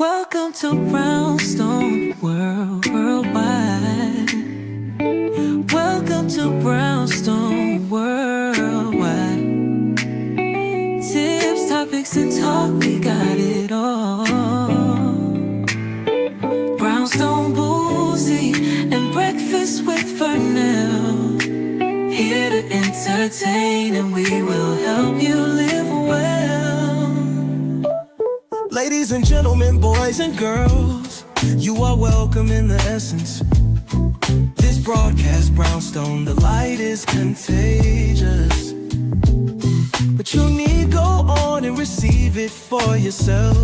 Welcome to Brownstone Worldwide. Welcome to Brownstone Worldwide. Tips, topics, and talk, we got it all. Brownstone Boozy and Breakfast with Fernell. Here to entertain, and we will help you live well. Ladies and gentlemen, boys and girls, you are welcome in the essence. This broadcast, Brownstone, the light is contagious. But you need go on and receive it for yourself.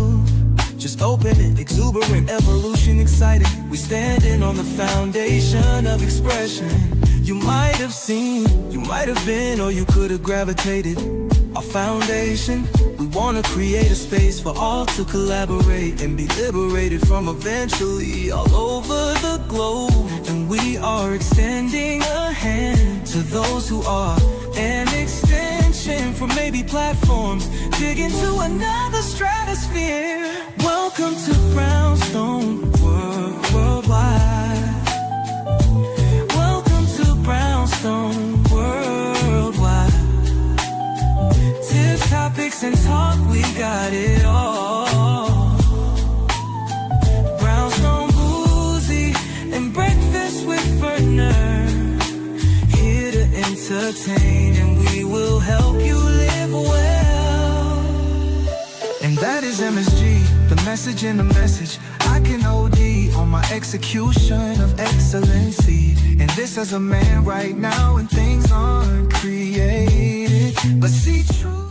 Just open it, exuberant, evolution, excited. We standing on the foundation of expression. You might have seen, you might have been, or you could have gravitated. Our foundation, we want to create a space for all to collaborate and be liberated from eventually all over the globe. And we are extending a hand to those who are an extension for maybe platforms. Dig into another stratosphere. Welcome to Brownstone Worldwide. Welcome to Brownstone Worldwide. Tips, topics, and talk, we got it all. Brownstone Boozy and Breakfast with Fernell. Here to entertain, and we will help you live well. And that is MSG, the message in the message. I can OD on my execution of excellency. And this as a man right now, and things aren't created, but see true.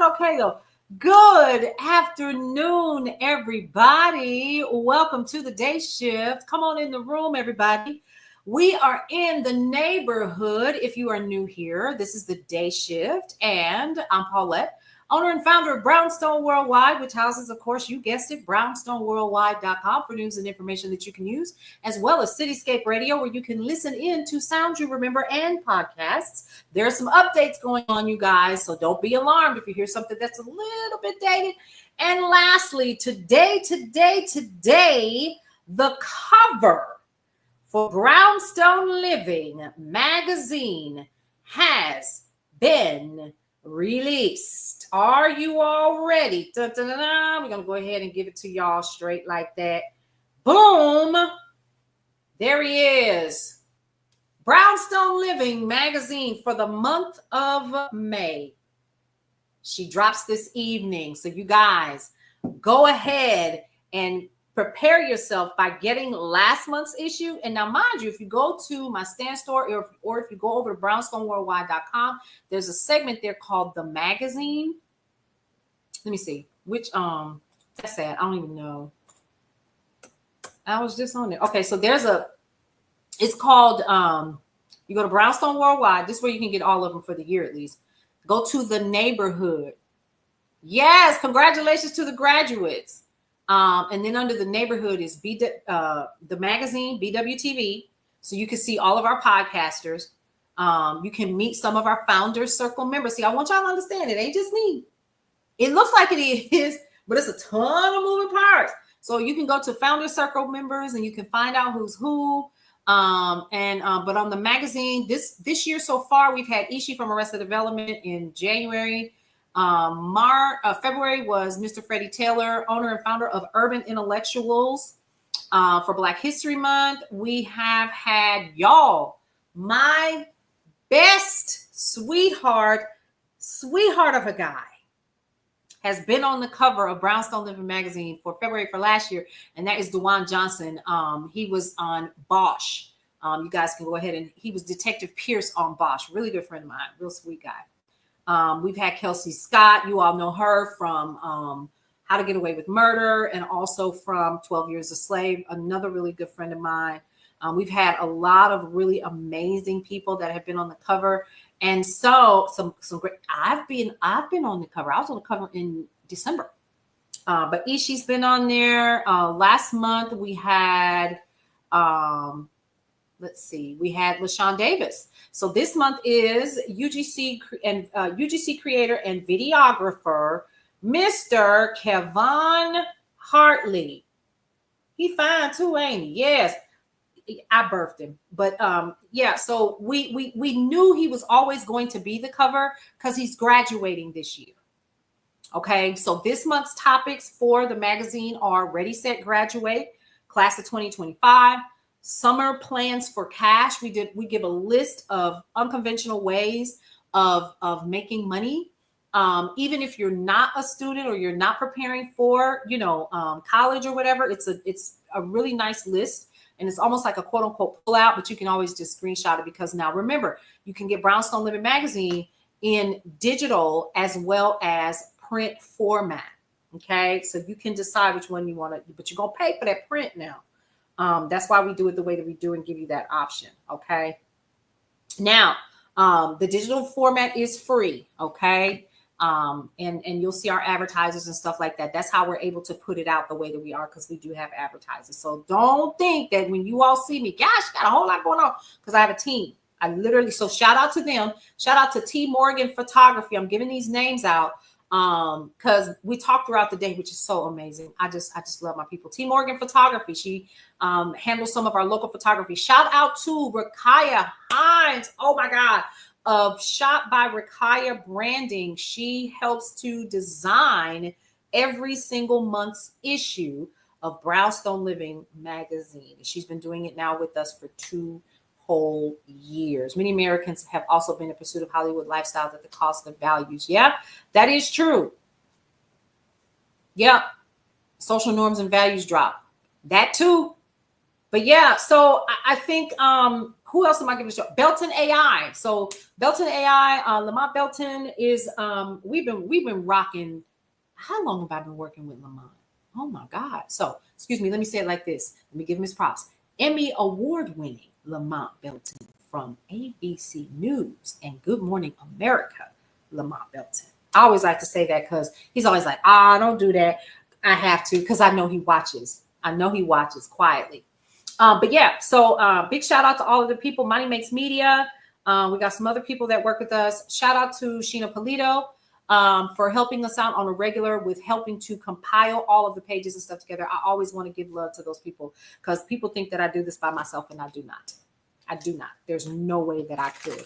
Okay, though. Good afternoon, everybody. Welcome to the day shift. Come on in the room, everybody. We are in the neighborhood. If you are new here, this is the day shift, and I'm Paulette, owner and founder of Brownstone Worldwide, which houses, of course, you guessed it, brownstoneworldwide.com for news and information that you can use, as well as Cityscape Radio, where you can listen in to sounds you remember and podcasts. There are some updates going on, you guys, so don't be alarmed if you hear something that's a little bit dated. And lastly, today, the cover for Brownstone Living magazine has been released. Are you all ready? We're going to go ahead and give it to y'all straight like that. Boom. There he is. Brownstone Living magazine for the month of May. She drops this evening. So you guys, go ahead and prepare yourself by getting last month's issue. And now, mind you, if you go to my stand store or if you go over to brownstoneworldwide.com, there's a segment there called the magazine. Let me see which that's sad. I don't even know. I was just on there. Okay, so it's called you go to Brownstone Worldwide. This is where you can get all of them for the year at least. Go to the neighborhood. Yes, congratulations to the graduates. And then under the neighborhood is the magazine, BWTV. So you can see all of our podcasters. You can meet some of our Founders Circle members. See, I want y'all to understand it ain't just me. It looks like it is, but it's a ton of moving parts. So you can go to Founders Circle members and you can find out who's who. But on the magazine, this year so far, we've had Ishi from Arrested Development in January. February was Mr. Freddie Taylor, owner and founder of Urban Intellectuals. For Black History Month, we have had y'all, my best sweetheart of a guy has been on the cover of Brownstone Living magazine for February for last year, and that is Dewan Johnson. He was on Bosch. You guys can go ahead and he was Detective Pierce on Bosch. Really good friend of mine, real sweet guy. We've had Kelsey Scott. You all know her from How to Get Away with Murder and also from 12 Years a Slave, another really good friend of mine. We've had a lot of really amazing people that have been on the cover. And so some great, I've been on the cover. I was on the cover in December. But Ishi's been on there. Last month we had we had LaShawn Davis. So this month is UGC creator and videographer, Mr. Kevon Hartley. He fine too, ain't he? Yes. I birthed him. But yeah, so we knew he was always going to be the cover because he's graduating this year. Okay, so this month's topics for the magazine are Ready, Set, Graduate, Class of 2025, Summer Plans for Cash. We give a list of unconventional ways of making money. Even if you're not a student or you're not preparing for, college or whatever, it's a really nice list. And it's almost like a quote unquote pull out, but you can always just screenshot it because now remember, you can get Brownstone Living magazine in digital as well as print format. Okay, so you can decide which one you want to, but you're gonna pay for that print now. That's why we do it the way that we do and give you that option. Okay, now the digital format is free. Okay, and you'll see our advertisers and stuff like that. That's how we're able to put it out the way that we are because we do have advertisers. So don't think that when you all see me, gosh, got a whole lot going on because I have a team. I literally, so shout out to them. Shout out to T Morgan Photography. I'm giving these names out because we talk throughout the day, which is so amazing. I just love my people. T Morgan Photography. She handles some of our local photography. Shout out to Rakaya Hines. Oh my God. Of Shop by Rakaya Branding. She helps to design every single month's issue of Brownstone Living magazine. She's been doing it now with us for 2 whole years. Many Americans have also been in pursuit of Hollywood lifestyles at the cost of values. Yeah, that is true. Yeah, social norms and values drop. That too. But yeah, so I think who else am I giving a show? Belton AI. So Belton AI, Lamont Belton is we've been rocking. How long have I been working with Lamont? Oh my God. So excuse me, let me say it like this. Let me give him his props. Emmy award-winning Lamont Belton from ABC News and Good Morning America, Lamont Belton. I always like to say that because he's always like, don't do that. I have to because I know he watches. I know he watches quietly. But yeah, so big shout out to all of the people. Money Makes Media. We got some other people that work with us. Shout out to Sheena Polito for helping us out on a regular with helping to compile all of the pages and stuff together. I always want to give love to those people because people think that I do this by myself and I do not. I do not. There's no way that I could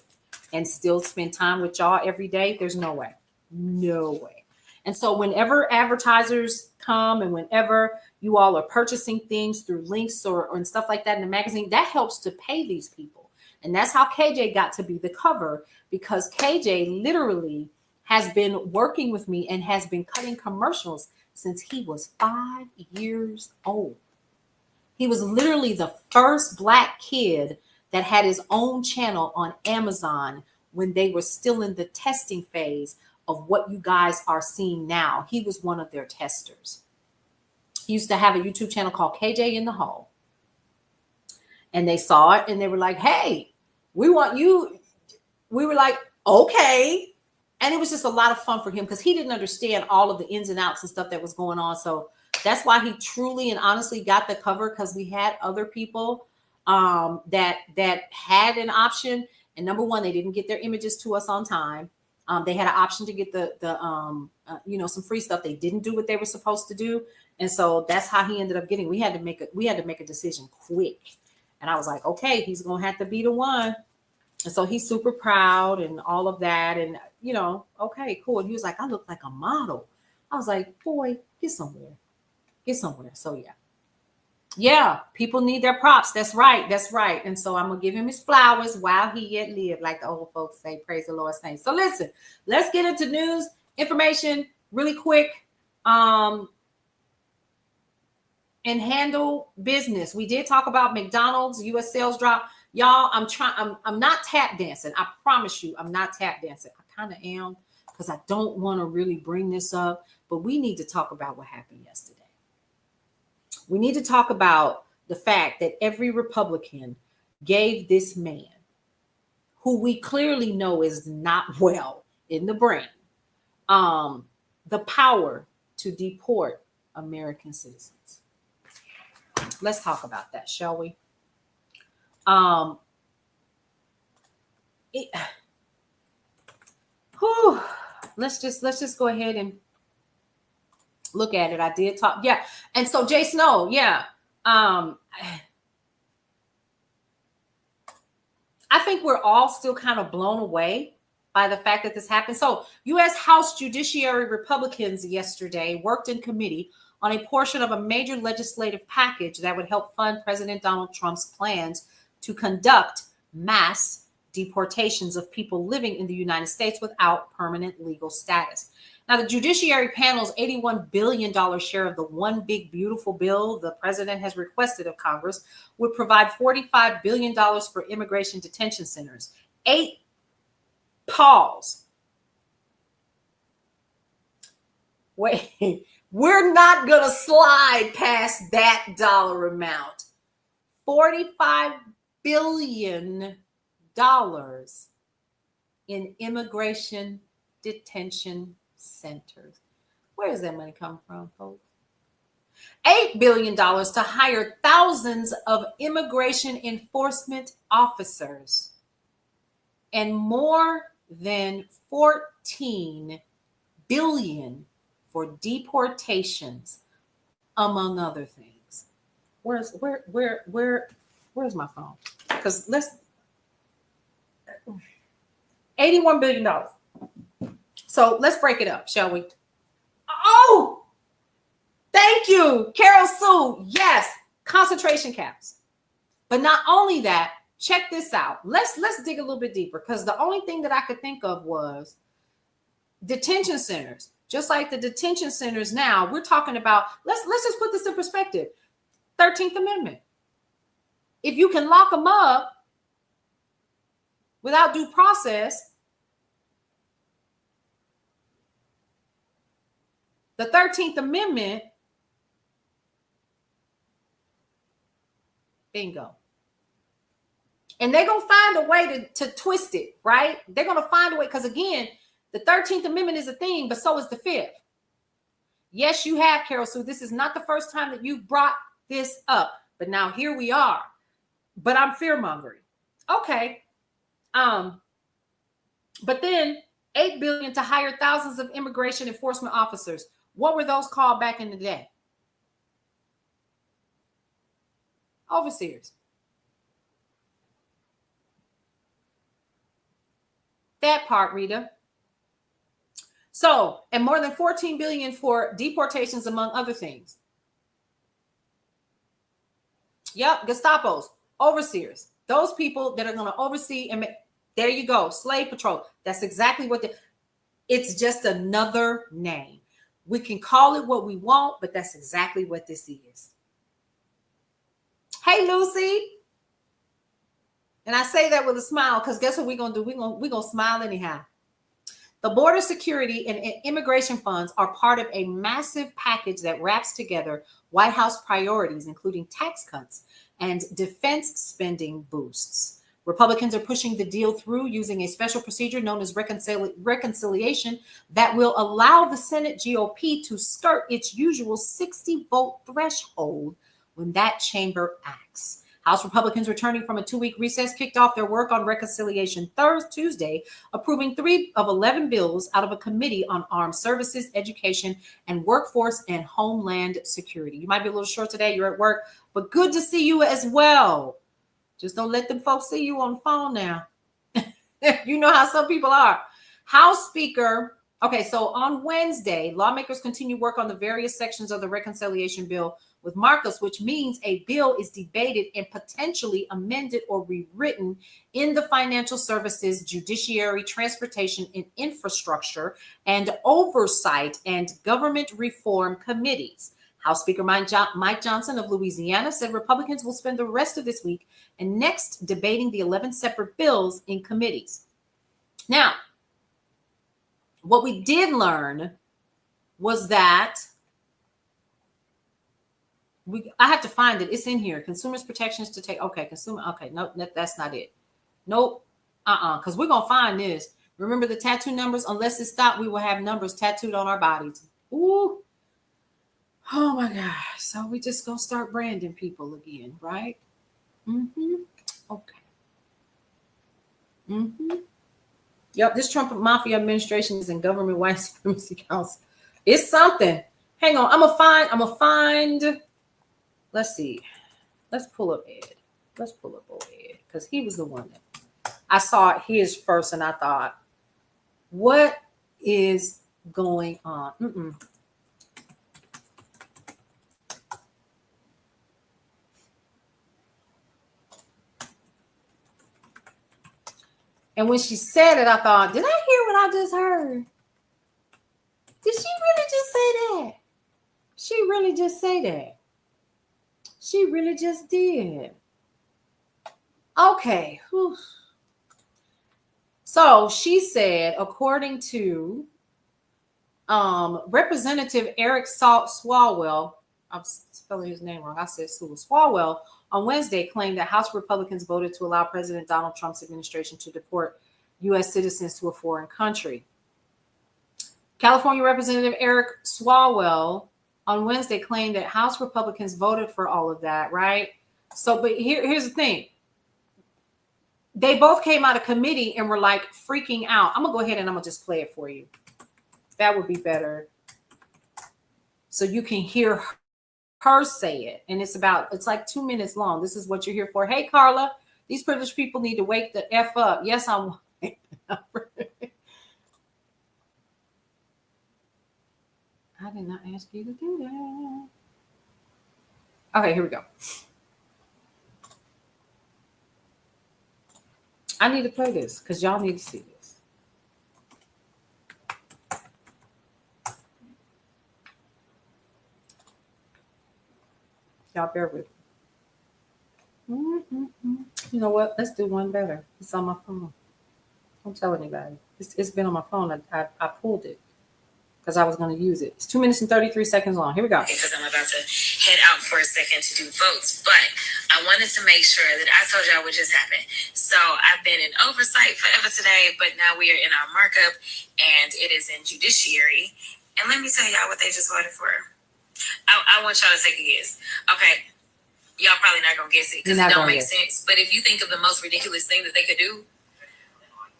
and still spend time with y'all every day. There's no way. No way. And so whenever advertisers come and whenever you all are purchasing things through links or and stuff like that in the magazine, that helps to pay these people. And that's how KJ got to be the cover because KJ literally has been working with me and has been cutting commercials since he was 5 years old. He was literally the first Black kid that had his own channel on Amazon when they were still in the testing phase of what you guys are seeing now. He was one of their testers. He used to have a YouTube channel called KJ in the Hole. And they saw it and they were like, hey, we want you. We were like, okay. And it was just a lot of fun for him because he didn't understand all of the ins and outs and stuff that was going on. So that's why he truly and honestly got the cover because we had other people that had an option. And number one, they didn't get their images to us on time. They had an option to get some free stuff. They didn't do what they were supposed to do. And so that's how he ended up getting. We had to make a decision quick. And I was like, okay, he's going to have to be the one. And so he's super proud and all of that. And, okay, cool. And he was like, I look like a model. I was like, boy, get somewhere. So yeah. Yeah, people need their props. That's right. And so I'm going to give him his flowers while he yet lived, like the old folks say, praise the Lord saints. So listen, let's get into news, information really quick. And handle business. We did talk about McDonald's US sales drop. Y'all, I'm not tap dancing. I promise you, I'm not tap dancing. I kind of am because I don't want to really bring this up, but we need to talk about what happened yesterday. We need to talk about the fact that every Republican gave this man, who we clearly know is not well in the brain, the power to deport American citizens. Let's talk about that, shall we? Let's just go ahead and Look at it. I did talk. Yeah. And so Jay Snow, yeah. I think we're all still kind of blown away by the fact that this happened. So U.S. House Judiciary Republicans yesterday worked in committee on a portion of a major legislative package that would help fund President Donald Trump's plans to conduct mass deportations of people living in the United States without permanent legal status. Now, the Judiciary panel's $81 billion share of the one big beautiful bill the president has requested of Congress would provide $45 billion for immigration detention centers. Pause. Wait, we're not going to slide past that dollar amount. $45 billion in immigration detention centers. Where does that money come from, folks? $8 billion to hire thousands of immigration enforcement officers and more than $14 billion for deportations, among other things. Where's my phone? Because $81 billion. So let's break it up, shall we? Oh, thank you, Carol Sue. Yes, concentration camps. But not only that, check this out. Let's dig a little bit deeper, because the only thing that I could think of was detention centers. Just like the detention centers now, we're talking about, let's just put this in perspective. 13th Amendment. If you can lock them up without due process, the 13th Amendment, bingo. And they're going to find a way to twist it, right? They're going to find a way, because again, the 13th Amendment is a thing, but so is the 5th. Yes, you have, Carol Sue. This is not the first time that you've brought this up, but now here we are. But I'm fear-mongering. Okay. But then $8 billion to hire thousands of immigration enforcement officers. What were those called back in the day? Overseers. That part, Rita. So, and more than $14 billion for deportations, among other things. Yep, Gestapos, overseers. Those people that are going to oversee, and there you go, slave patrol. That's exactly what it's just another name. We can call it what we want, but that's exactly what this is. Hey, Lucy. And I say that with a smile, because guess what we're going to do? We're going to smile anyhow. The border security and immigration funds are part of a massive package that wraps together White House priorities, including tax cuts and defense spending boosts. Republicans are pushing the deal through using a special procedure known as reconciliation that will allow the Senate GOP to skirt its usual 60-vote threshold when that chamber acts. House Republicans returning from a 2-week recess kicked off their work on reconciliation Tuesday, approving 3 of 11 bills out of a committee on armed services, education, and workforce and homeland security. You might be a little short today. You're at work, but good to see you as well. Just don't let them folks see you on the phone now. You know how some people are. House Speaker. Okay, so on Wednesday, lawmakers continue work on the various sections of the reconciliation bill with Marcus, which means a bill is debated and potentially amended or rewritten in the Financial Services, Judiciary, Transportation, and Infrastructure, and Oversight and Government Reform Committees. House Speaker Mike Johnson of Louisiana said Republicans will spend the rest of this week and next debating the 11 separate bills in committees. Now, what we did learn was that I have to find it. It's in here. Consumers protections to take. Okay, Okay, no, that's not it. Nope. Because we're gonna find this. Remember the tattoo numbers? Unless it's stopped, we will have numbers tattooed on our bodies. Ooh. Oh my gosh. So we just gonna start branding people again, right? Mm-hmm. Okay. Mm-hmm. Yep, this Trump Mafia administration is in government white supremacy council. It's something. Hang on. I'm gonna find. Let's see. Let's pull up Ed. Let's pull up old Ed because he was the one that I saw his first, and I thought, what is going on? And when she said it, I thought, did I hear what I just heard? Did she really just say that? She really just say that. She really just did. Okay. Whew. So she said, according to Representative Eric Swalwell, I'm spelling his name wrong. I said Swalwell on Wednesday claimed that House Republicans voted to allow President Donald Trump's administration to deport U.S. citizens to a foreign country. California Representative Eric Swalwell on Wednesday claimed that House Republicans voted for all of that, right? So, but here's the thing. They both came out of committee and were like freaking out. I'm going to go ahead and I'm going to just play it for you. That would be better. So you can hear her say it. And it's like 2 minutes long. This is what you're here for. Hey, Carla, these privileged people need to wake the F up. Yes, I'm. I did not ask you to do that. Okay, here we go. I need to play this because y'all need to see this. Y'all bear with me. You know what? Let's do one better. It's on my phone. Don't tell anybody. It's been on my phone. I pulled it because I was going to use it. It's 2 minutes and 33 seconds long. Here we go. Because I'm about to head out for a second to do votes, but I wanted to make sure that I told y'all what just happened. So I've been in oversight forever today, but now we are in our markup, and it is in judiciary. And let me tell y'all what they just voted for. I want y'all to take a guess. Okay, y'all probably not going to guess it because it don't make sense. But if you think of the most ridiculous thing that they could do,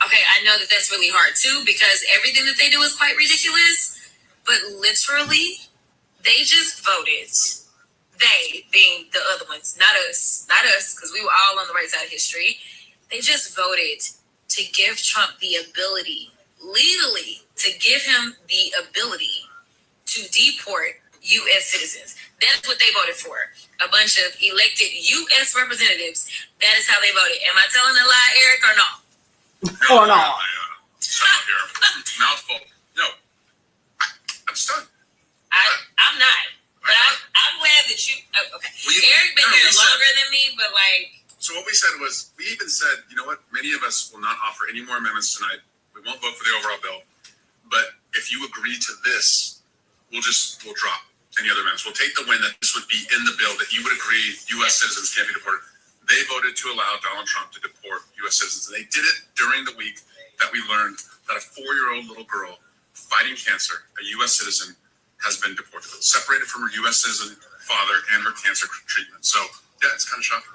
okay, I know that that's really hard too because everything that they do is quite ridiculous. But literally, they just voted. They being the other ones, not us, because we were all on the right side of history. They just voted to give Trump the ability, legally, to give him the ability to deport U.S. citizens. That's what they voted for. A bunch of elected U.S. representatives. That is how they voted. Am I telling a lie, Eric, or no? Or no? Mouthful. No. I'm stunned. I'm not. But I'm glad that you. Oh, okay. Eric been here longer than me, but like. So what we said was, we even said, you know what? Many of us will not offer any more amendments tonight. We won't vote for the overall bill. But if you agree to this, we'll drop any other amendments. We'll take the win that this would be in the bill, that you would agree U.S. citizens can't be deported. They voted to allow Donald Trump to deport U.S. citizens. And they did it during the week that we learned that a 4-year-old little girl fighting cancer, a U.S. citizen, has been deported, separated from her U.S. citizen father and her cancer treatment. So, yeah, it's kind of shocking.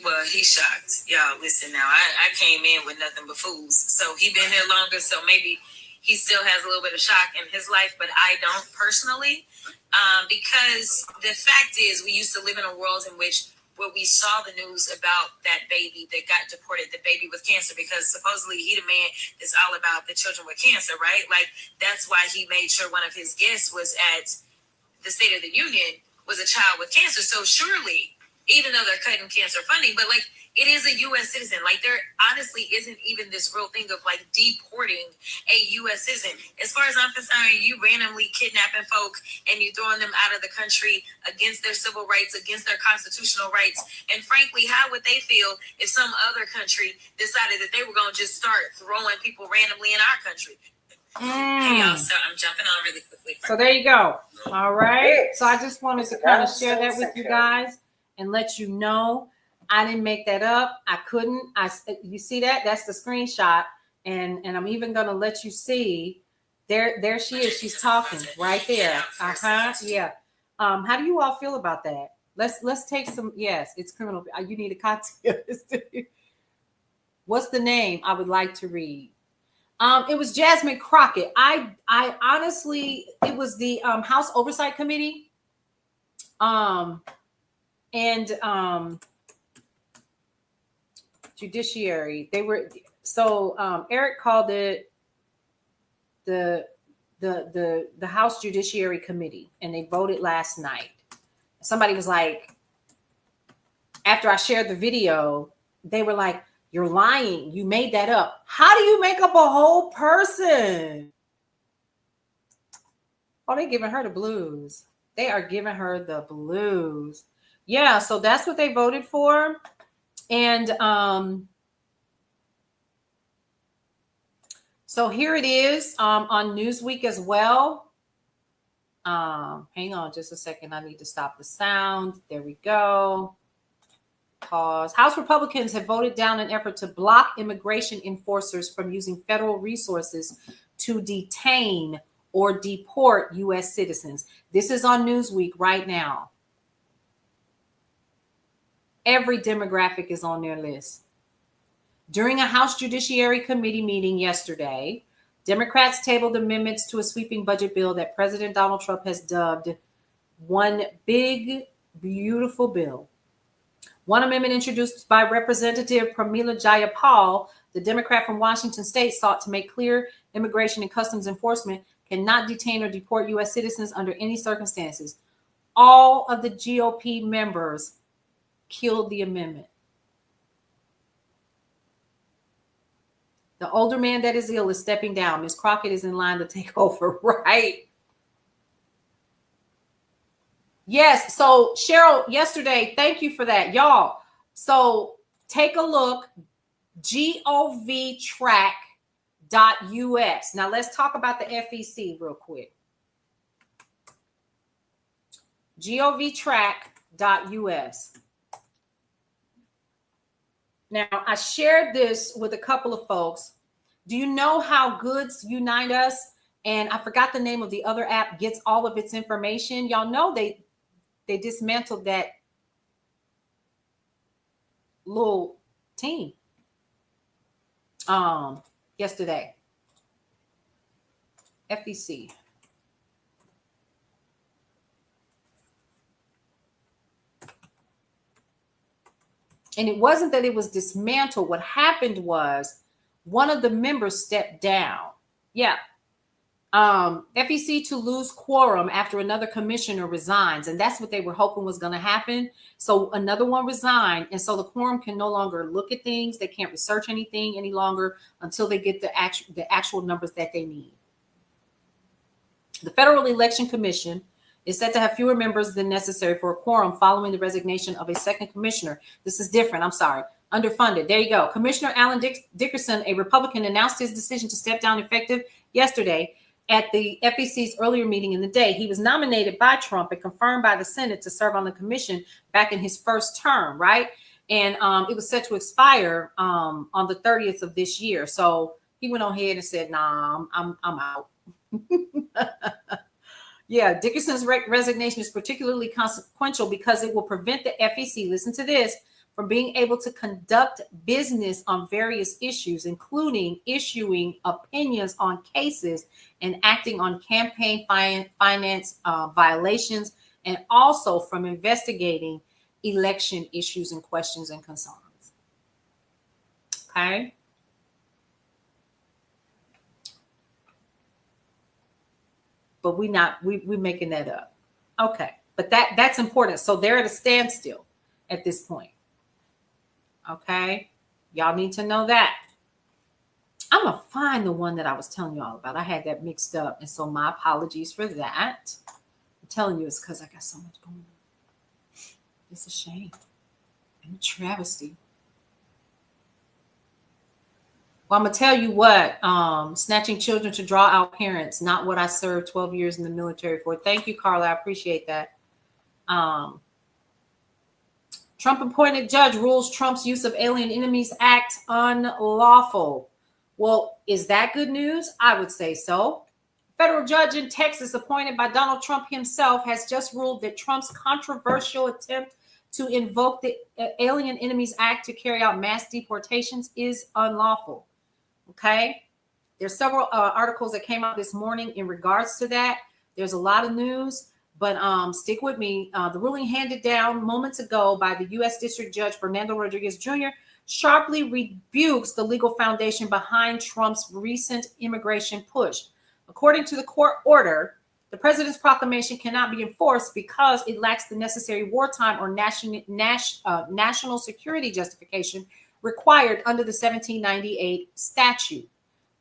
Well, he's shocked. Y'all, listen now. I came in with nothing but fools. So he been here longer, so maybe he still has a little bit of shock in his life, but I don't personally. Because the fact is, we used to live in a world in which where we saw the news about that baby that got deported, the baby with cancer, because supposedly he the man that's all about the children with cancer, right? Like, that's why he made sure one of his guests was at the State of the Union was a child with cancer. So surely, even though they're cutting cancer funding, but like, it is a U.S. citizen. Like, there honestly isn't even this real thing of like deporting a U.S. citizen. As far as I'm concerned, you randomly kidnapping folk and you throwing them out of the country against their civil rights, against their constitutional rights. And frankly, how would they feel if some other country decided that they were going to just start throwing people randomly in our country? Hey, y'all, so I'm jumping on really quickly. So there you go. All right. So I just wanted to kind of share that with you guys and let you know. I didn't make that up. I couldn't. You see that? That's the screenshot. And I'm even going to let you see. There she is. She's talking right there. Yeah. How do you all feel about that? Let's take some. Yes, it's criminal. You need a contest. What's the name I would like to read? It was Jasmine Crockett. I honestly, it was the House Oversight Committee. Judiciary. They were Eric called it the House Judiciary Committee, and they voted last night. Somebody was like, after I shared the video, they were like, "You're lying. You made that up. How do you make up a whole person?" Oh, they're giving her the blues. They are giving her the blues. Yeah, so that's what they voted for. And so here it is on Newsweek as well. Hang on just a second. I need to stop the sound. There we go. Pause. House Republicans have voted down an effort to block immigration enforcers from using federal resources to detain or deport U.S. citizens. This is on Newsweek right now. Every demographic is on their list. During a House Judiciary Committee meeting yesterday, Democrats tabled amendments to a sweeping budget bill that President Donald Trump has dubbed one big, beautiful bill. One amendment introduced by Representative Pramila Jayapal, the Democrat from Washington State, sought to make clear immigration and customs enforcement cannot detain or deport U.S. citizens under any circumstances. All of the GOP members killed the amendment. The older man that is ill is stepping down. Ms. Crockett is in line to take over, right? Yes. So Cheryl, yesterday, thank you for that, y'all. So take a look, govtrack.us. Now let's talk about the FEC real quick. govtrack.us. Now, I shared this with a couple of folks. Do you know how Goods Unite Us, and I forgot the name of the other app, gets all of its information? Y'all know they dismantled that little team yesterday. FEC. And it wasn't that it was dismantled. What happened was one of the members stepped down. Yeah. FEC to lose quorum after another commissioner resigns. And that's what they were hoping was going to happen. So another one resigned. And so the quorum can no longer look at things. They can't research anything any longer until they get the actual numbers that they need. The Federal Election Commission is said to have fewer members than necessary for a quorum following the resignation of a second commissioner. This is different. I'm sorry. Underfunded. There you go. Commissioner Alan Dickerson, a Republican, announced his decision to step down effective yesterday at the FEC's earlier meeting in the day. He was nominated by Trump and confirmed by the Senate to serve on the commission back in his first term, right? And it was set to expire on the 30th of this year. So he went on ahead and said, "Nah, I'm out." Yeah, Dickerson's resignation is particularly consequential because it will prevent the FEC, listen to this, from being able to conduct business on various issues, including issuing opinions on cases and acting on campaign finance violations, and also from investigating election issues and questions and concerns. Okay. But we're making that up. Okay. But that's important. So they're at a standstill at this point. Okay. Y'all need to know that. I'm going to find the one that I was telling you all about. I had that mixed up. And so my apologies for that. I'm telling you it's because I got so much going on. It's a shame and a travesty. Well, I'm going to tell you what, snatching children to draw out parents, not what I served 12 years in the military for. Thank you, Carla. I appreciate that. Trump appointed judge rules Trump's use of Alien Enemies Act unlawful. Well, is that good news? I would say so. Federal judge in Texas appointed by Donald Trump himself has just ruled that Trump's controversial attempt to invoke the Alien Enemies Act to carry out mass deportations is unlawful. Okay. There's several articles that came out this morning in regards to that. There's a lot of news, but stick with me. The ruling handed down moments ago by the U.S. District Judge Fernando Rodriguez Jr. sharply rebukes the legal foundation behind Trump's recent immigration push. According to the court order, the president's proclamation cannot be enforced because it lacks the necessary wartime or national security justification required under the 1798 statute.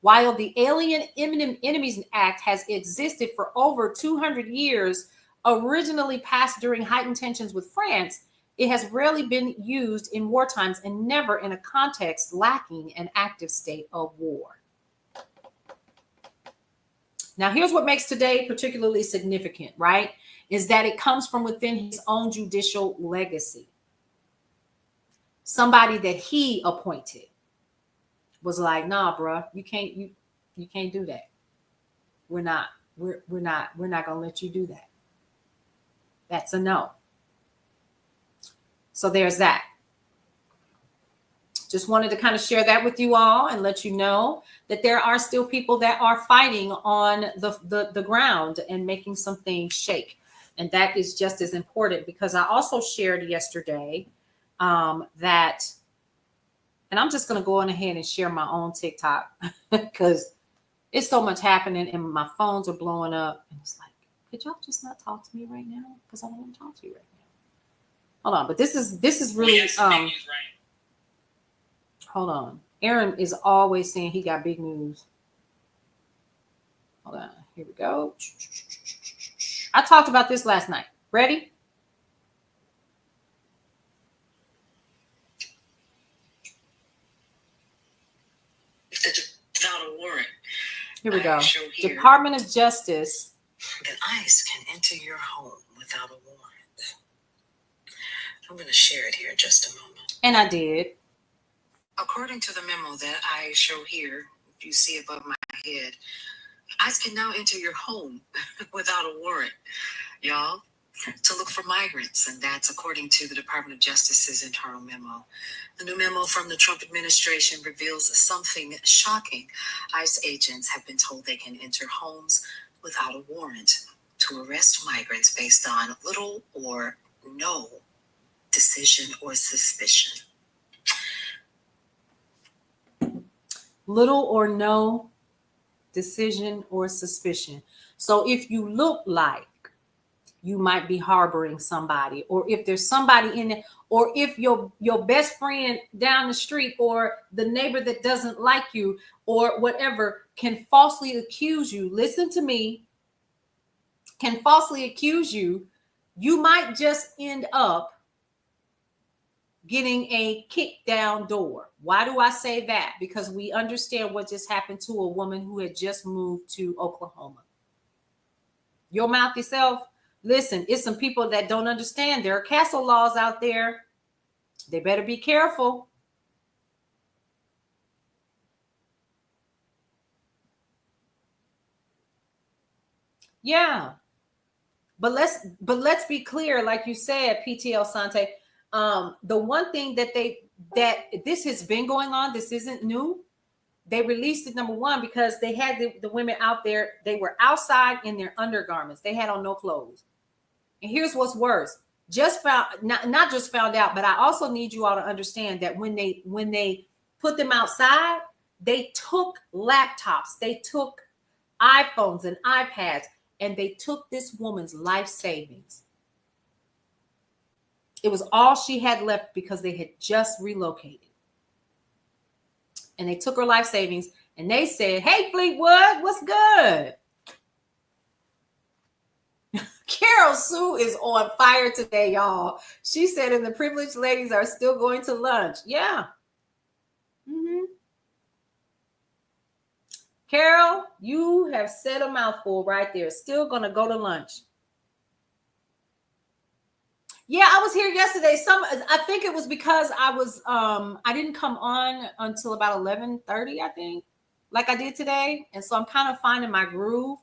While the Alien Enemies Act has existed for over 200 years, originally passed during heightened tensions with France, it has rarely been used in war times and never in a context lacking an active state of war. Now, here's what makes today particularly significant, right? Is that it comes from within his own judicial legacy. Somebody that he appointed was like, nah, bruh, you can't do that. We're not gonna let you do that. That's a no. So there's that. Just wanted to kind of share that with you all and let you know that there are still people that are fighting on the ground and making some things shake. And that is just as important, because I also shared yesterday that, and I'm just going to go on ahead and share my own TikTok because it's so much happening and my phones are blowing up. And it's like, could y'all just not talk to me right now? Because I don't want to talk to you right now. Hold on. But this is really, hold on. Aaron is always saying he got big news. Hold on. Here we go. I talked about this last night. Ready? Without a warrant. Here we go. Department of Justice. That ICE can enter your home without a warrant. I'm going to share it here in just a moment. And I did. According to the memo that I show here, if you see above my head, ICE can now enter your home without a warrant, y'all, to look for migrants. And that's according to the Department of Justice's internal memo. The new memo from the Trump administration reveals something shocking. ICE agents have been told they can enter homes without a warrant to arrest migrants based on little or no decision or suspicion. Little or no decision or suspicion. So if you look like you might be harboring somebody, or if there's somebody in it, or if your best friend down the street or the neighbor that doesn't like you or whatever can falsely accuse you, listen to me, can falsely accuse you, you might just end up getting a kick down door. Why do I say that? Because we understand what just happened to a woman who had just moved to Oklahoma. Your mouth yourself. Listen, it's some people that don't understand. There are castle laws out there. They better be careful. Yeah. But let's be clear, like you said, PTL Sante. The one thing that this has been going on, this isn't new. They released it, number one, because they had the women out there. They were outside in their undergarments. They had on no clothes. And here's what's worse. Not just found out, but I also need you all to understand that when they put them outside, they took laptops, they took iPhones and iPads, and they took this woman's life savings. It was all she had left because they had just relocated. And they took her life savings and they said, "Hey, Fleetwood, what's good?" Carol Sue is on fire today, y'all. She said, "And the privileged ladies are still going to lunch." Yeah. Mm-hmm. Carol, you have said a mouthful right there. Still going to go to lunch. Yeah, I was here yesterday. I think it was because I didn't come on until about 11:30, I think, like I did today. And so I'm kind of finding my groove.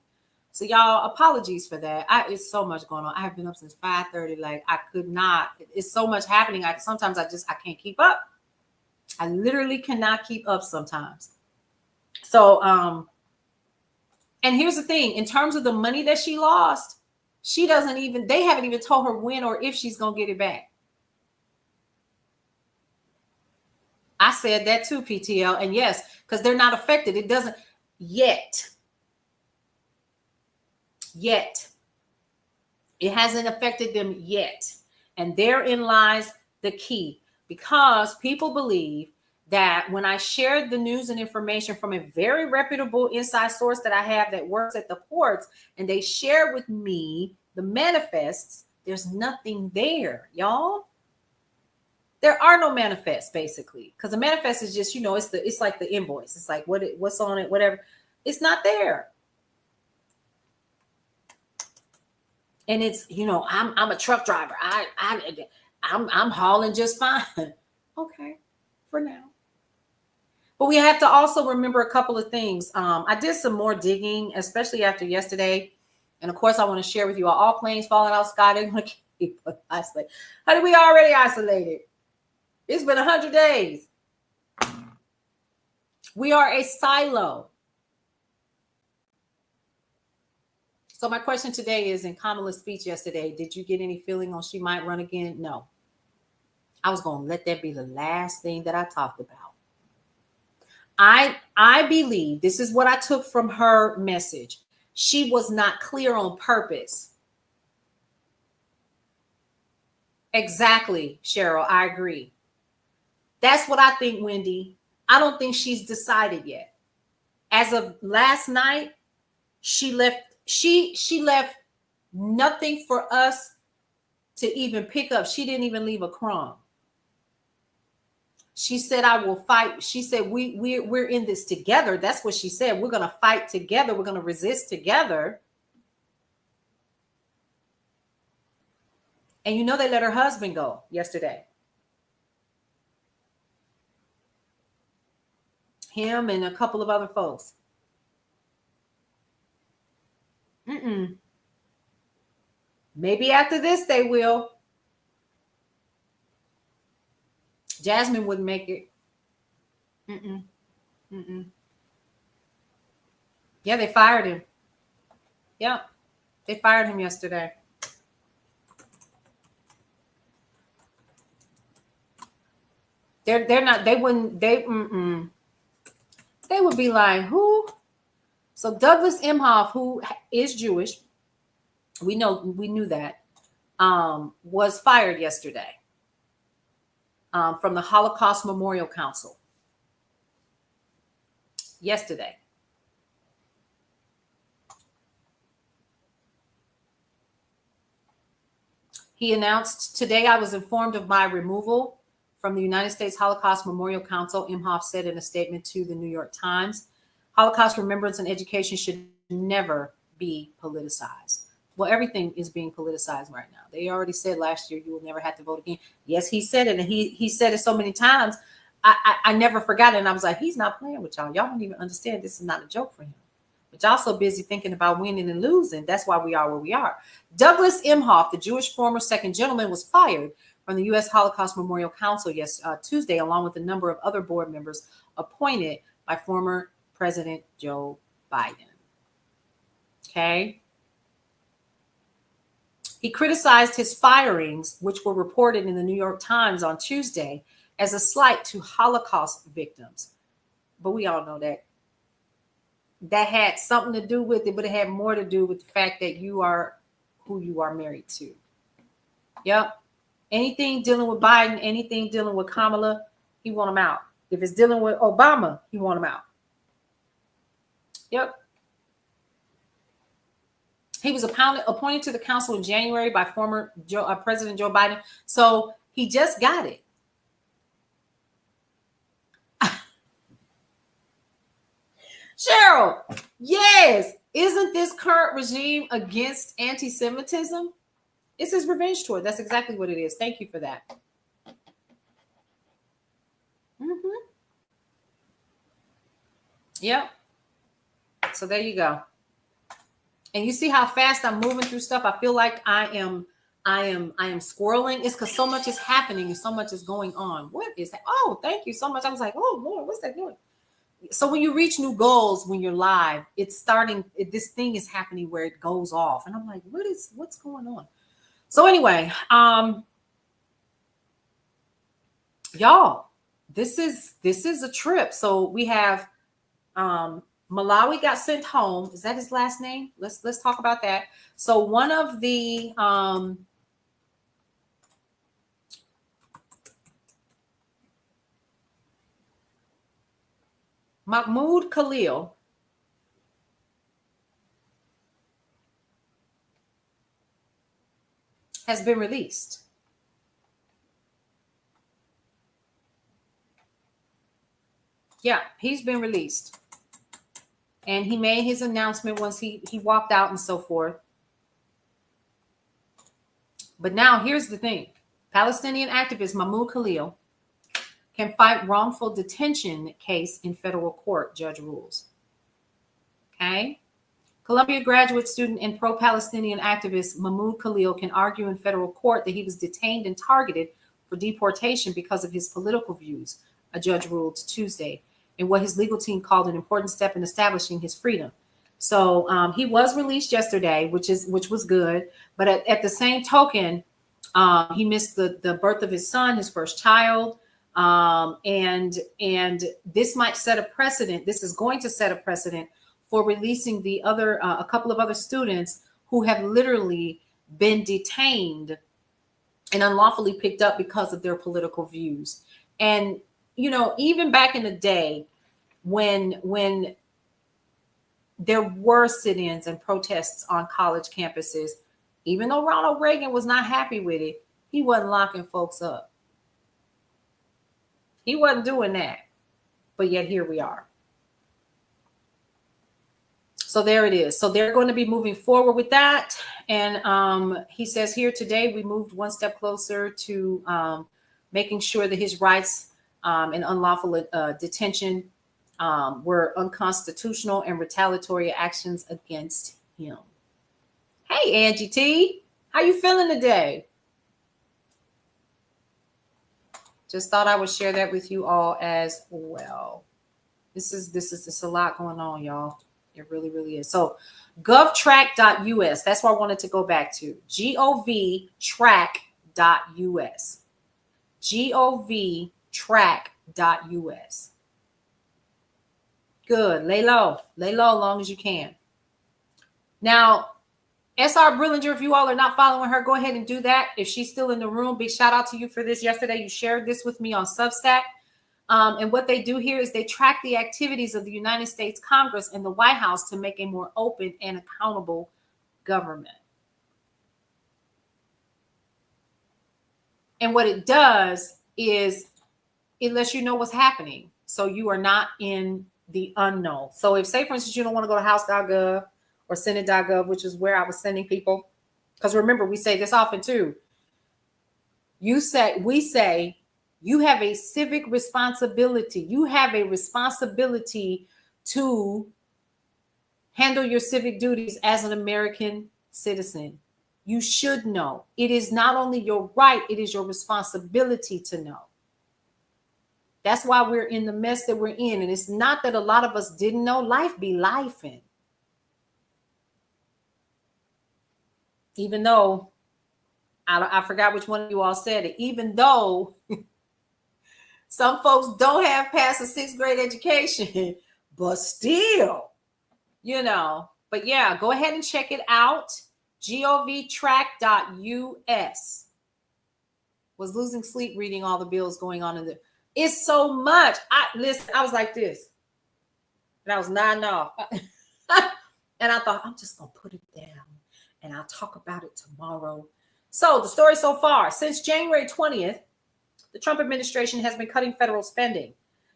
So y'all, apologies for that. It's so much going on. I have been up since 5:30. Like I could not. It's so much happening. Sometimes I can't keep up. I literally cannot keep up sometimes. So, and here's the thing, in terms of the money that she lost, they haven't even told her when or if she's going to get it back. I said that too, PTL. And yes, because they're not affected. It doesn't yet. It hasn't affected them yet. And therein lies the key, because people believe that when I shared the news and information from a very reputable inside source that I have that works at the ports, and they share with me the manifests, there's nothing there, y'all. There are no manifests, basically, because the manifest is just, it's like the invoice. It's like what's on it, whatever. It's not there. And it's, I'm a truck driver. I'm hauling just fine. Okay, for now. But we have to also remember a couple of things. I did some more digging, especially after yesterday. And of course, I want to share with you all planes falling out of the sky. They're going to keep us isolated. Honey, we already isolated. It's been 100 days. We are a silo. So my question today is, in Kamala's speech yesterday, did you get any feeling on she might run again? No. I was going to let that be the last thing that I talked about. I believe, this is what I took from her message, she was not clear on purpose. Exactly, Cheryl, I agree. That's what I think, Wendy. I don't think she's decided yet. As of last night, she left nothing for us to even pick up. She didn't even leave a crumb. She said, I will fight. She said, we're in this together. That's what she said. We're going to fight together. We're going to resist together. And they let her husband go yesterday. Him and a couple of other folks. Maybe after this they will. Jasmine wouldn't make it. Yeah, they fired him. Yep, they fired him yesterday. They're not. They wouldn't. They would be like, who? So Douglas Emhoff, who is Jewish, we knew that, was fired yesterday from the Holocaust Memorial Council. Yesterday. He announced, today I was informed of my removal from the United States Holocaust Memorial Council, Emhoff said in a statement to the New York Times. Holocaust remembrance and education should never be politicized. Well, everything is being politicized right now. They already said last year you will never have to vote again. Yes, he said it, and he said it so many times. I never forgot it, and I was like, he's not playing with y'all. Y'all don't even understand this is not a joke for him. But y'all so busy thinking about winning and losing. That's why we are where we are. Douglas Emhoff, the Jewish former second gentleman, was fired from the U.S. Holocaust Memorial Council Tuesday, along with a number of other board members appointed by former President Joe Biden. Okay. He criticized his firings, which were reported in the New York Times on Tuesday, as a slight to Holocaust victims. But we all know that had something to do with it, but it had more to do with the fact that you are who you are married to. Yep. Anything dealing with Biden, anything dealing with Kamala, he want them out. If it's dealing with Obama, he want them out. Yep. He was appointed to the council in January by former President Joe Biden. So he just got it. Cheryl, yes. Isn't this current regime against anti-Semitism? It's his revenge tour. That's exactly what it is. Thank you for that. Yep. So there you go. And you see how fast I'm moving through stuff. I feel like I am squirreling. It's because so much is happening and so much is going on. What is that? Oh, thank you so much. I was like, oh Lord, what's that doing? So when you reach new goals, when you're live, it's starting, this thing is happening where it goes off. And I'm like, what's going on? So anyway, y'all, this is a trip. So we have Malawi got sent home. Is that his last name? Let's talk about that. So one of the Mahmoud Khalil has been released. Yeah, he's been released. And he made his announcement once he walked out and so forth. But now here's the thing. Palestinian activist Mahmoud Khalil can fight wrongful detention case in federal court, judge rules. Okay. Columbia graduate student and pro-Palestinian activist Mahmoud Khalil can argue in federal court that he was detained and targeted for deportation because of his political views, a judge ruled Tuesday, in what his legal team called an important step in establishing his freedom. So he was released yesterday, which was good. But at the same token, he missed the birth of his son, his first child. And this might set a precedent. This is going to set a precedent for releasing the other, a couple of other students who have literally been detained and unlawfully picked up because of their political views. And, you know, even back in the day when there were sit-ins and protests on college campuses, even though Ronald Reagan was not happy with it, he wasn't locking folks up. He wasn't doing that. But yet here we are. So there it is. So they're going to be moving forward with that. And he says here today, we moved one step closer to making sure that his rights and unlawful detention were unconstitutional and retaliatory actions against him. Hey, Angie T, how you feeling today? Just thought I would share that with you all as well. This is a lot going on, y'all. It really, really is. So govtrack.us. That's what I wanted to go back to. govtrack.us. govtrack.us. Good. Lay low as long as you can. Now, SR Brillinger, if you all are not following her, go ahead and do that. If she's still in the room, big shout out to you for this. Yesterday, you shared this with me on Substack. And what they do here is they track the activities of the United States Congress and the White House to make a more open and accountable government. And what it does is it lets you know what's happening. So you are not in the unknown. So if, say, for instance, you don't want to go to house.gov or senate.gov, which is where I was sending people, because remember, we say this often too. We say, you have a civic responsibility. You have a responsibility to handle your civic duties as an American citizen. You should know. It is not only your right, it is your responsibility to know. That's why we're in the mess that we're in. And it's not that a lot of us didn't know. Life be lifing. Even though, I forgot which one of you all said it, even though some folks don't have past a 6th grade education, but still, you know. But yeah, go ahead and check it out. govtrack.us. Was losing sleep reading all the bills going on in the. It's so much. I was like this, and I was nodding off, and I thought, I'm just gonna put it down, and I'll talk about it tomorrow. So the story so far, since January 20th. The Trump administration has been cutting federal spending.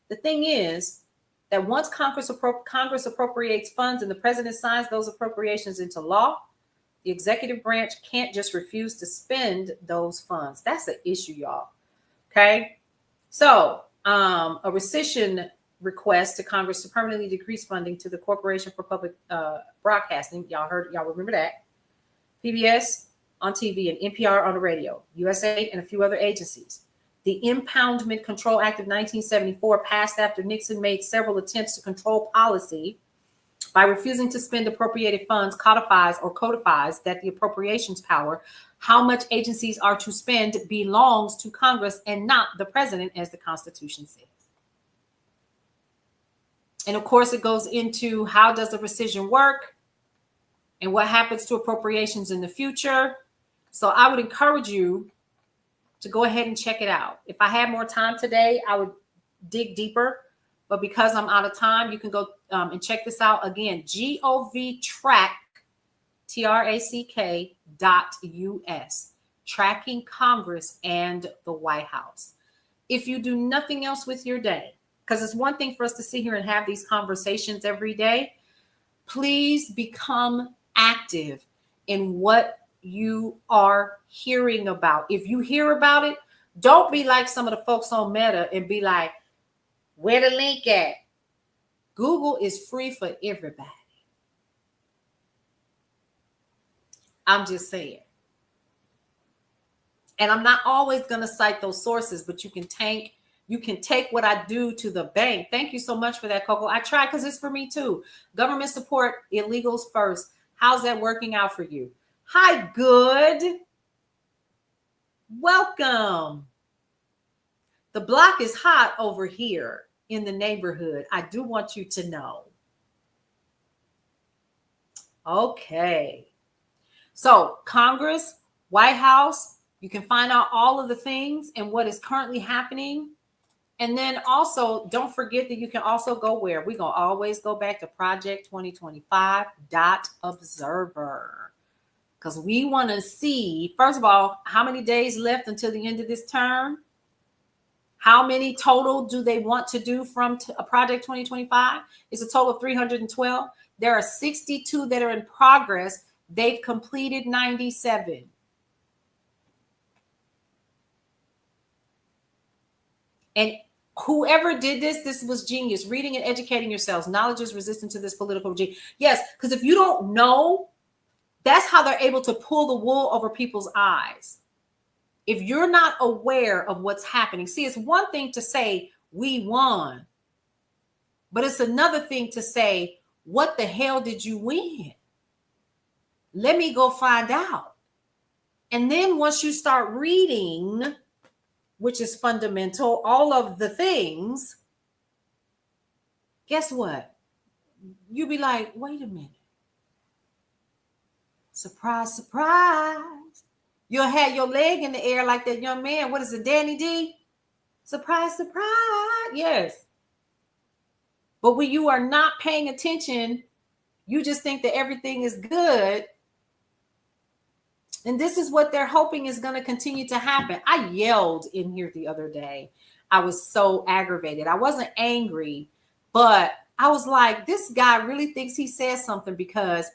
The thing is that once Congress appropriates funds and the president signs those appropriations into law, the executive branch can't just refuse to spend those funds. That's the issue, y'all. Okay. So a rescission request to Congress to permanently decrease funding to the Corporation for Public Broadcasting. Y'all remember that. PBS on TV and NPR on the radio, USA and a few other agencies. The Impoundment Control Act of 1974 passed after Nixon made several attempts to control policy by refusing to spend appropriated funds, codifies that the appropriations power, how much agencies are to spend, belongs to Congress and not the president, as the Constitution says. And of course, it goes into how does a rescission work and what happens to appropriations in the future. So I would encourage you to go ahead and check it out. If I had more time today, I would dig deeper. But because I'm out of time, you can go and check this out again. GOVTrack, TRACK.US, tracking Congress and the White House. If you do nothing else with your day, because it's one thing for us to sit here and have these conversations every day, please become active in what you are hearing about. If you hear about it, don't be like some of the folks on Meta and be like, where the link at? Google is free for everybody. I'm just saying. And I'm not always going to cite those sources, but you can take what I do to the bank. Thank you so much for that, Coco. I try because it's for me too. Government support, illegals first. How's that working out for you? Hi, good. Welcome. The block is hot over here in the neighborhood. I do want you to know. Okay. So Congress, White House, you can find out all of the things and what is currently happening. And then also, don't forget that you can also go where? We're going to always go back to project2025.observer. Because we want to see, first of all, how many days left until the end of this term? How many total do they want to do from a Project 2025? It's a total of 312. There are 62 that are in progress. They've completed 97. And whoever did this was genius. Reading and educating yourselves. Knowledge is resistant to this political regime. Yes, because if you don't know, that's how they're able to pull the wool over people's eyes. If you're not aware of what's happening, see, it's one thing to say we won, but it's another thing to say, what the hell did you win? Let me go find out. And then once you start reading, which is fundamental, all of the things, guess what? You'll be like, wait a minute. Surprise, surprise. You'll have your leg in the air like that young man. What is it, Danny D? Surprise, surprise. Yes. But when you are not paying attention, you just think that everything is good. And this is what they're hoping is going to continue to happen. I yelled in here the other day. I was so aggravated. I wasn't angry, but I was like, this guy really thinks he says something because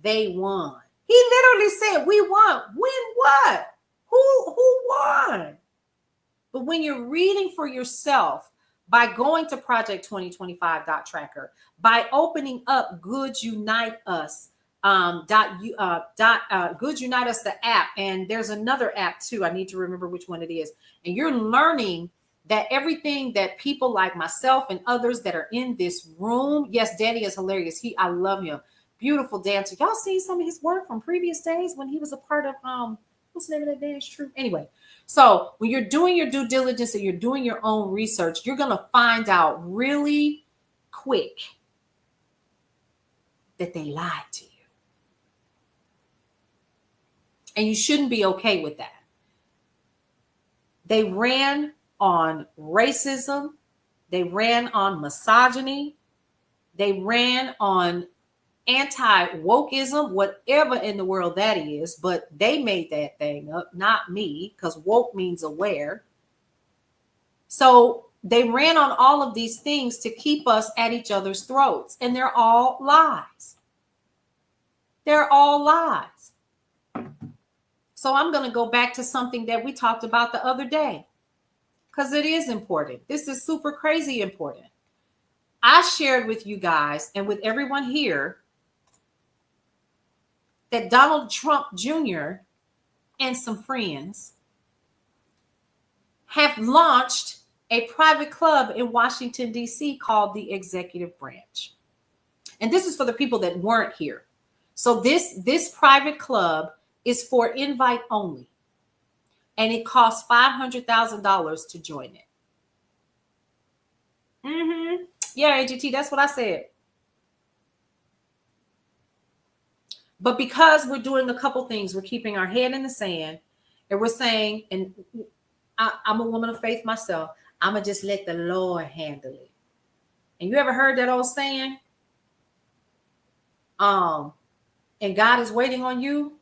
they won. He literally said, we won. Win what? Who won? But when you're reading for yourself, by going to project2025.tracker, by opening up Good Unite Us, Good Unite Us, the app, and there's another app too. I need to remember which one it is. And you're learning that everything that people like myself and others that are in this room, yes, Danny is hilarious. I love him. Beautiful dancer. Y'all seen some of his work from previous days when he was a part of what's the name of that dance troupe? Anyway, so when you're doing your due diligence and you're doing your own research, you're gonna find out really quick that they lied to you. And you shouldn't be okay with that. They ran on racism. They ran on misogyny. They ran on anti-wokeism, whatever in the world that is, but they made that thing up, not me, because woke means aware. So they ran on all of these things to keep us at each other's throats, and they're all lies. They're all lies. So I'm going to go back to something that we talked about the other day, because it is important. This is super crazy important. I shared with you guys and with everyone here that Donald Trump Jr. and some friends have launched a private club in Washington, D.C. called the Executive Branch. And this is for the people that weren't here. So this private club is for invite only. And it costs $500,000 to join it. Yeah, AGT, that's what I said. But because we're doing a couple things, we're keeping our head in the sand, and we're saying, and I'm a woman of faith myself, I'm going to just let the Lord handle it. And you ever heard that old saying? And God is waiting on you?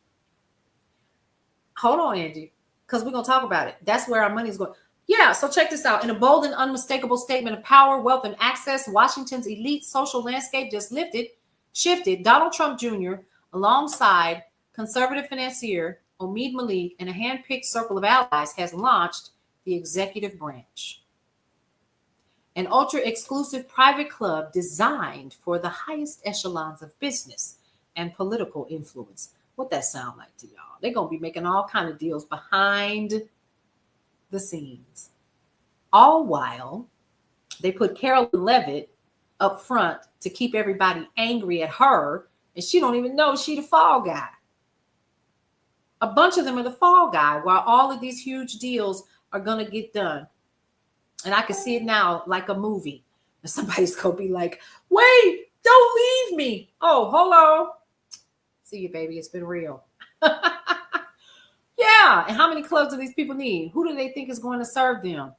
Hold on, Angie, because we're going to talk about it. That's where our money is going. Yeah, so check this out. In a bold and unmistakable statement of power, wealth, and access, Washington's elite social landscape just shifted. Donald Trump Jr., alongside conservative financier Omid Malik and a hand-picked circle of allies, has launched the Executive Branch, an ultra-exclusive private club designed for the highest echelons of business and political influence. What that sound like to y'all? They're going to be making all kind of deals behind the scenes. All while they put Carolyn Levitt up front to keep everybody angry at her, and she don't even know she the fall guy. A bunch of them are the fall guy, while all of these huge deals are going to get done. And I can see it now like a movie. And somebody's going to be like, wait, don't leave me. Oh, hold on. See you, baby. It's been real. Yeah. And how many clubs do these people need? Who do they think is going to serve them?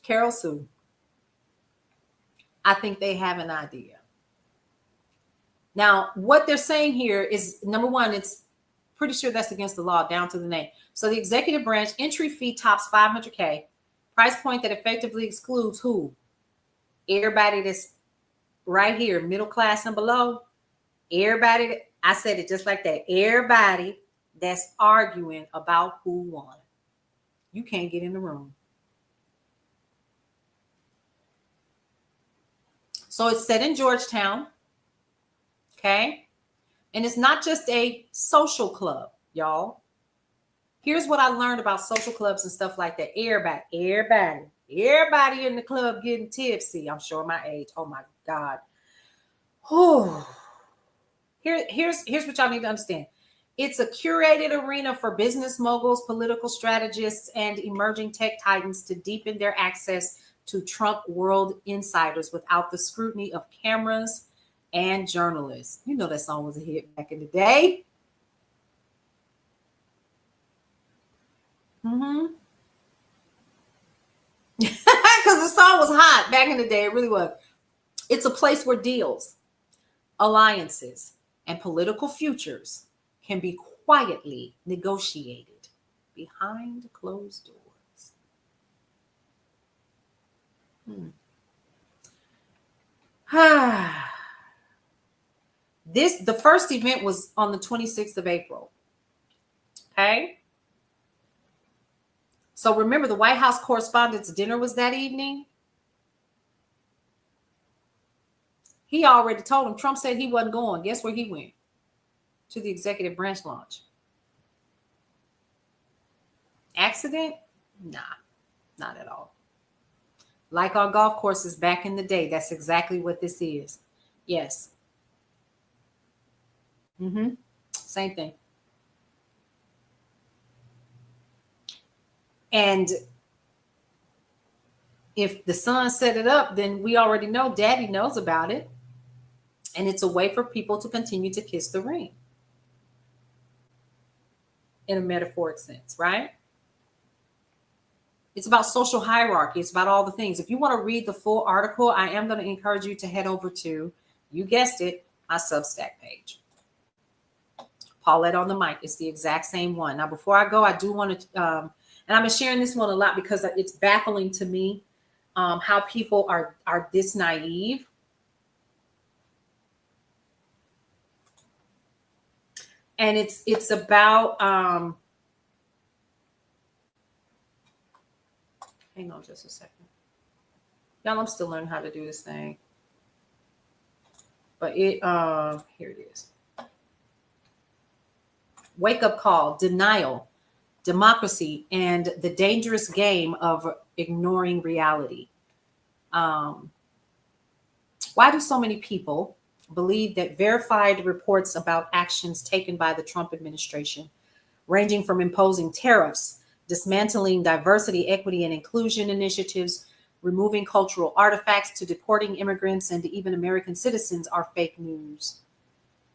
Carol Sue. I think they have an idea. Now, what they're saying here is, number one, it's pretty sure that's against the law, down to the name. So the Executive Branch entry fee tops $500K, price point that effectively excludes who? Everybody that's right here, middle class and below. Everybody, I said it just like that. Everybody that's arguing about who won. You can't get in the room. So it's set in Georgetown. Okay. And it's not just a social club, y'all. Here's what I learned about social clubs and stuff like that. Everybody in the club getting tipsy. I'm showing my age. Oh my God. Oh. Here's what y'all need to understand. It's a curated arena for business moguls, political strategists, and emerging tech titans to deepen their access to Trump world insiders without the scrutiny of cameras and journalists. You know that song was a hit back in the day. Because the song was hot back in the day. It really was. It's a place where deals, alliances, and political futures can be quietly negotiated behind closed doors. The first event was on the 26th of April. Okay. So remember, the White House Correspondents' Dinner was that evening. He already told him. Trump said he wasn't going. Guess where he went? To the Executive Branch launch. Accident? Nah, not at all. Like on golf courses back in the day, that's exactly what this is. Yes. Same thing. And if the son set it up, then we already know daddy knows about it. And it's a way for people to continue to kiss the ring. In a metaphoric sense, right? It's about social hierarchy. It's about all the things. If you want to read the full article, I am going to encourage you to head over to, you guessed it, my Substack page. Paulette on the mic. It's the exact same one. Now, before I go, I do want to, and I've been sharing this one a lot because it's baffling to me how people are this naive. And it's about, hang on just a second. Y'all, I'm still learning how to do this thing. But here it is. Wake up call, denial, democracy, and the dangerous game of ignoring reality. Why do so many people believe that verified reports about actions taken by the Trump administration, ranging from imposing tariffs, dismantling diversity, equity, and inclusion initiatives, removing cultural artifacts, to deporting immigrants and even American citizens, are fake news?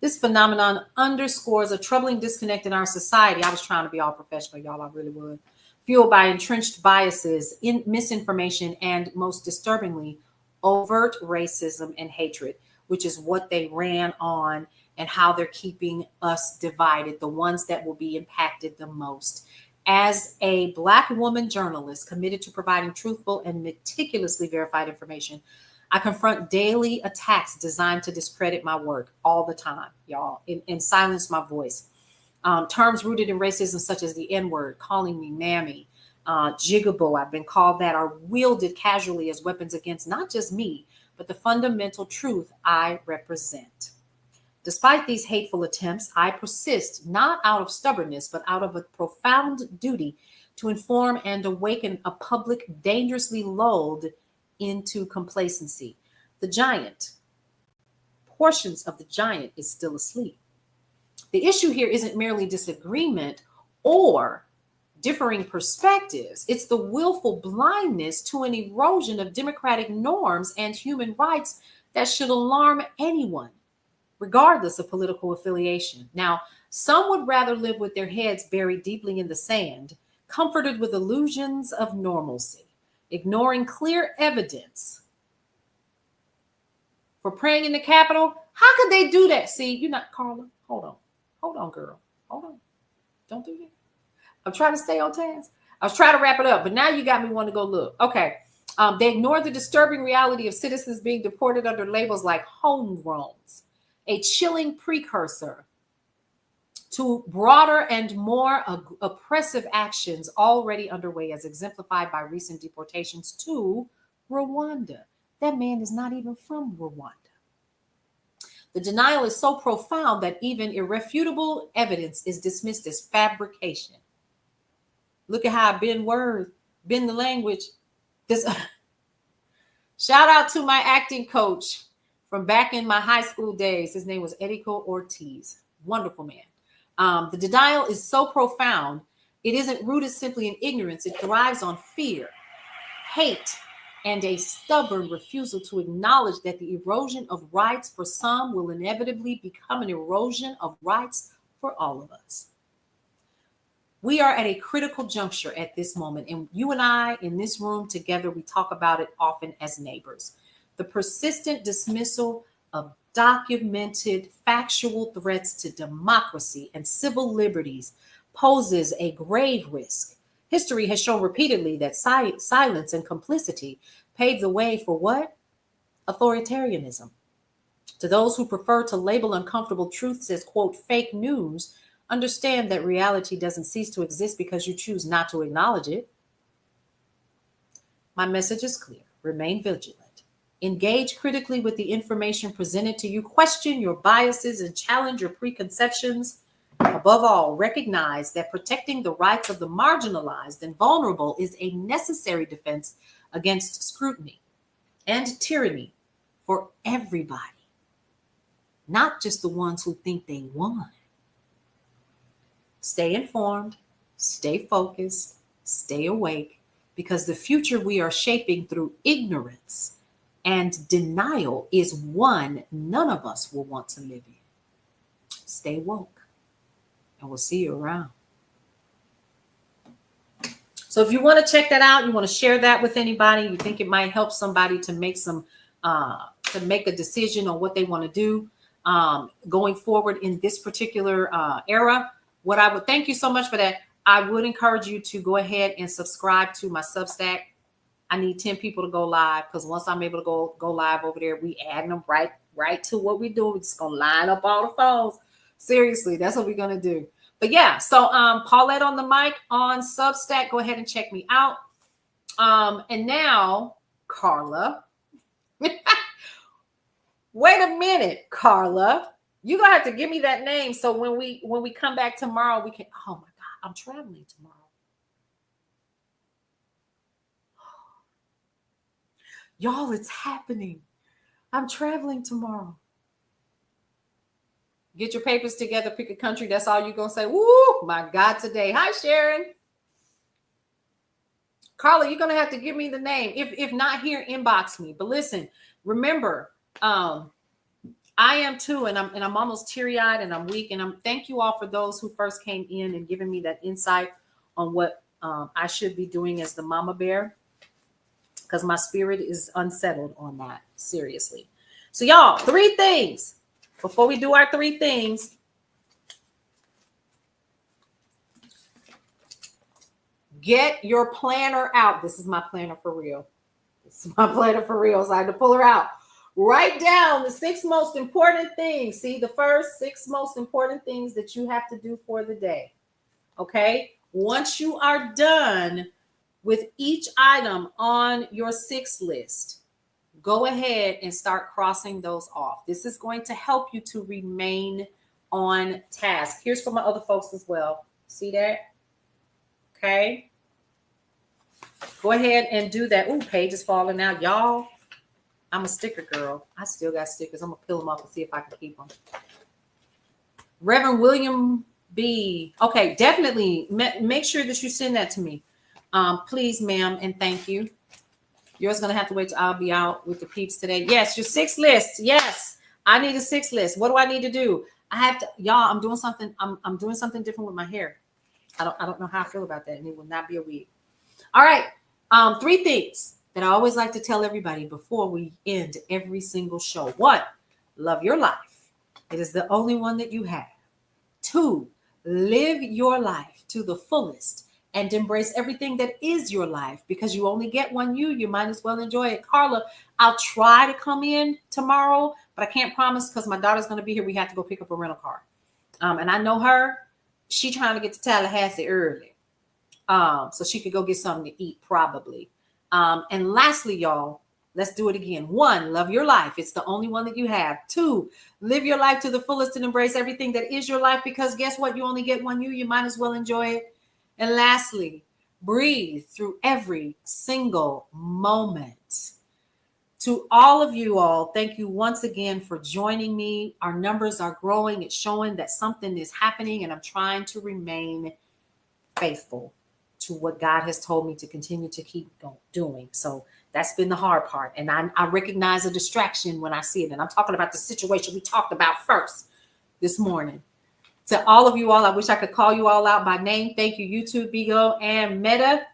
This phenomenon underscores a troubling disconnect in our society. I was trying to be all professional, y'all, I really would. Fueled by entrenched biases, misinformation, and most disturbingly, overt racism and hatred, which is what they ran on and how they're keeping us divided, the ones that will be impacted the most. As a Black woman journalist committed to providing truthful and meticulously verified information, I confront daily attacks designed to discredit my work all the time, y'all, and silence my voice. Terms rooted in racism, such as the N-word, calling me mammy, jigaboo, I've been called that, are wielded casually as weapons against not just me, but the fundamental truth I represent. Despite these hateful attempts, I persist, not out of stubbornness, but out of a profound duty to inform and awaken a public dangerously lulled into complacency. The giant, portions of the giant, is still asleep. The issue here isn't merely disagreement or differing perspectives. It's the willful blindness to an erosion of democratic norms and human rights that should alarm anyone, regardless of political affiliation. Now, some would rather live with their heads buried deeply in the sand, comforted with illusions of normalcy, ignoring clear evidence for praying in the Capitol. How could they do that? See, you're not, Carla. Hold on, girl. Hold on. Don't do that. I'm trying to stay on task. I was trying to wrap it up, but now you got me wanting to go look. Okay. They ignore the disturbing reality of citizens being deported under labels like homegrowns, a chilling precursor to broader and more oppressive actions already underway, as exemplified by recent deportations to Rwanda. That man is not even from Rwanda. The denial is so profound that even irrefutable evidence is dismissed as fabrication. Look at how I bend words, bend the language. This shout out to my acting coach from back in my high school days. His name was Edico Ortiz. Wonderful man. The denial is so profound, it isn't rooted simply in ignorance. It thrives on fear, hate, and a stubborn refusal to acknowledge that the erosion of rights for some will inevitably become an erosion of rights for all of us. We are at a critical juncture at this moment, and you and I in this room together, we talk about it often as neighbors. The persistent dismissal of documented factual threats to democracy and civil liberties poses a grave risk. History has shown repeatedly that silence and complicity pave the way for what? Authoritarianism. To those who prefer to label uncomfortable truths as, quote, fake news, understand that reality doesn't cease to exist because you choose not to acknowledge it. My message is clear. Remain vigilant. Engage critically with the information presented to you. Question your biases and challenge your preconceptions. Above all, recognize that protecting the rights of the marginalized and vulnerable is a necessary defense against scrutiny and tyranny for everybody, not just the ones who think they won. Stay informed, stay focused, stay awake, because the future we are shaping through ignorance and denial is one none of us will want to live in. Stay woke, and we'll see you around. So if you want to check that out, you want to share that with anybody, you think it might help somebody to make a decision on what they want to do going forward in this particular era. What I would thank you so much for that. I would encourage you to go ahead and subscribe to my Substack. I need 10 people to go live, because once I'm able to go live over there, we adding them right to what we do. We're just gonna line up all the phones. Seriously, that's what we're gonna do. But yeah, so Paulette on the mic on Substack. Go ahead and check me out. And now, Carla. Wait a minute, Carla. You're gonna have to give me that name so when we come back tomorrow, we can. Oh my God, I'm traveling tomorrow. Y'all, it's happening. I'm traveling tomorrow. Get your papers together, pick a country. That's all you're gonna say. Woo, my God, today. Hi, Sharon. Carla, you're gonna have to give me the name. If not here, inbox me. But listen, remember, I am too, and I'm almost teary-eyed and I'm weak. And I'm thank you all for those who first came in and giving me that insight on what I should be doing as the mama bear, because my spirit is unsettled on that, seriously. So y'all, 3 things before we do our 3 things. Get your planner out. This is my planner for real. This is my planner for real. So I had to pull her out. Write down the 6 most important things. See, the first 6 most important things that you have to do for the day. Okay? Once you are done with each item on your 6 list, go ahead and start crossing those off. This is going to help you to remain on task. Here's for my other folks as well. See that? Okay. Go ahead and do that. Ooh, page is falling out. Y'all, I'm a sticker girl. I still got stickers. I'm going to peel them up and see if I can keep them. Reverend William B. Okay, definitely make sure that you send that to me. Please, ma'am, and thank you. Yours going to have to wait till I'll be out with the peeps today. Yes, your 6 lists. Yes, I need a 6 list. What do I need to do? I have to, y'all, I'm doing something. I'm doing something different with my hair. I don't know how I feel about that, and it will not be a wig. All right. 3 things that I always like to tell everybody before we end every single show. 1, love your life. It is the only one that you have. 2, live your life to the fullest and embrace everything that is your life, because you only get one you might as well enjoy it. Carla, I'll try to come in tomorrow, but I can't promise because my daughter's going to be here. We have to go pick up a rental car. And I know her. She trying to get to Tallahassee early. So she could go get something to eat probably. And lastly, y'all, let's do it again. 1, love your life. It's the only one that you have. 2, live your life to the fullest and embrace everything that is your life, because guess what? You only get one you might as well enjoy it. And lastly, breathe through every single moment. To all of you all, thank you once again for joining me. Our numbers are growing. It's showing that something is happening, and I'm trying to remain faithful to what God has told me to continue to keep doing. So that's been the hard part. And I recognize a distraction when I see it. And I'm talking about the situation we talked about first this morning. To all of you all, I wish I could call you all out by name. Thank you, YouTube, Bigo, and Meta.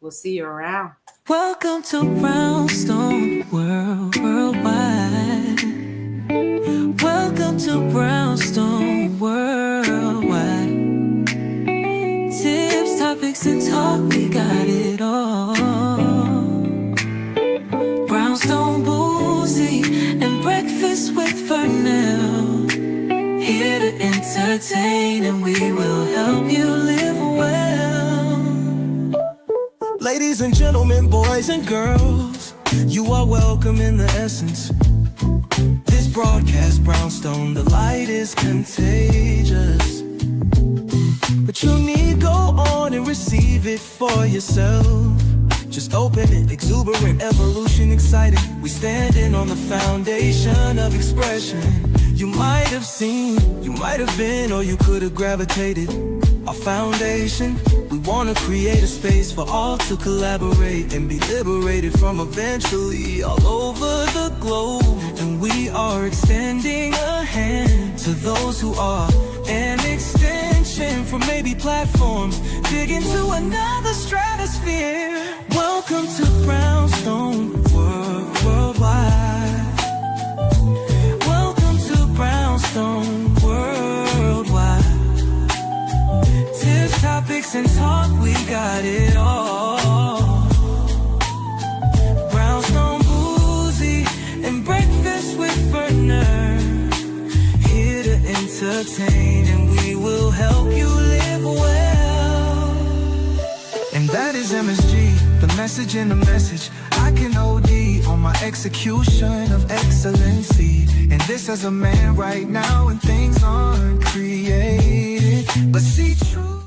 We'll see you around. Welcome to Brownstone Worldwide. Welcome to Brownstone Worldwide. Tips, topics, and talk, we got it all. Brownstone Boozy and Breakfast with Vernell. Here to entertain, and we will help you live well. Ladies and gentlemen, boys and girls, you are welcome in the essence. This broadcast, Brownstone, the light is contagious. But you need go on and receive it for yourself. Just open it, exuberant, evolution, excited. We standing on the foundation of expression. You might have seen, you might have been, or you could have gravitated. Our foundation, we want to create a space for all to collaborate and be liberated from eventually all over the globe. And we are extending a hand to those who are an extension from maybe platforms, dig into another stratosphere. Welcome to Brownstone Worldwide. Welcome to Brownstone Worldwide. Tips, topics, and talk, we got it all. Brownstone Boozy and Breakfast with Vernell. Here to entertain, and we will help you live well. And that is MSG, the message in the message. I can OD on my execution of excellency. And this as a man right now when things aren't created. But see, true